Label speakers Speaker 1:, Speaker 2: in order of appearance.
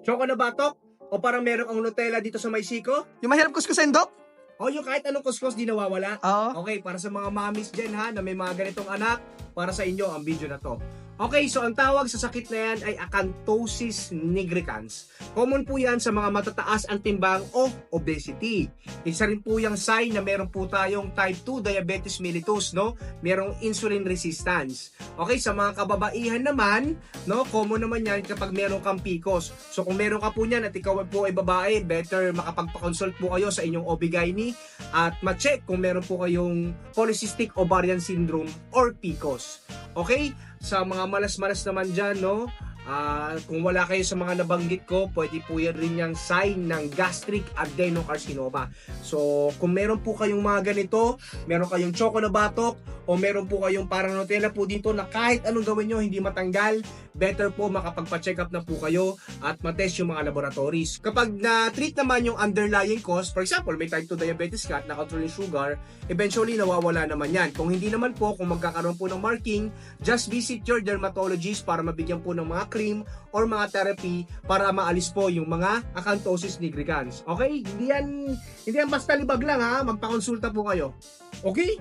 Speaker 1: Choco na batok? O parang meron ang Nutella dito sa may siko?
Speaker 2: Yung mahirap kuskusin, Dok?
Speaker 1: O yung kahit anong kuskus di nawawala?
Speaker 2: Oo.
Speaker 1: Okay, para sa mga mommies dyan ha, na may mga ganitong anak, para sa inyo ang video na to. Okay, so ang tawag sa sakit na yan ay acanthosis nigricans. Common po yan sa mga matataas ang timbang o obesity. Isa rin po yung sign na meron po tayong type 2 diabetes mellitus, no? Merong insulin resistance. Okay, sa mga kababaihan naman, no, common naman yan kapag meron kang PCOS. So kung meron ka po niyan at ikaw po ay babae, better makapagpa-consult po kayo sa inyong OB/GYN at ma-check kung meron po kayong polycystic ovarian syndrome or PCOS. Okay? Sa mga malas-malas naman dyan, no? Kung wala kayo sa mga nabanggit ko, pwede po yan rin yung sign ng gastric adenocarcinoma. So, kung meron po kayong mga ganito, meron kayong choco na batok, o meron po kayong parang Nutella po dito na kahit anong gawin nyo, hindi matanggal, better po makapagpa-check up na po kayo at matest yung mga laboratories. Kapag na-treat naman yung underlying cause, for example, may type 2 diabetes ka at na-control yung sugar, eventually nawawala naman yan. Kung hindi naman po, kung magkakaroon po ng marking, just visit your dermatologist para mabigyan po ng mga cream or mga therapy para maalis po yung mga acanthosis nigricans. Okay? Hindi yan basta libag lang ha, magpakonsulta po kayo. Okay?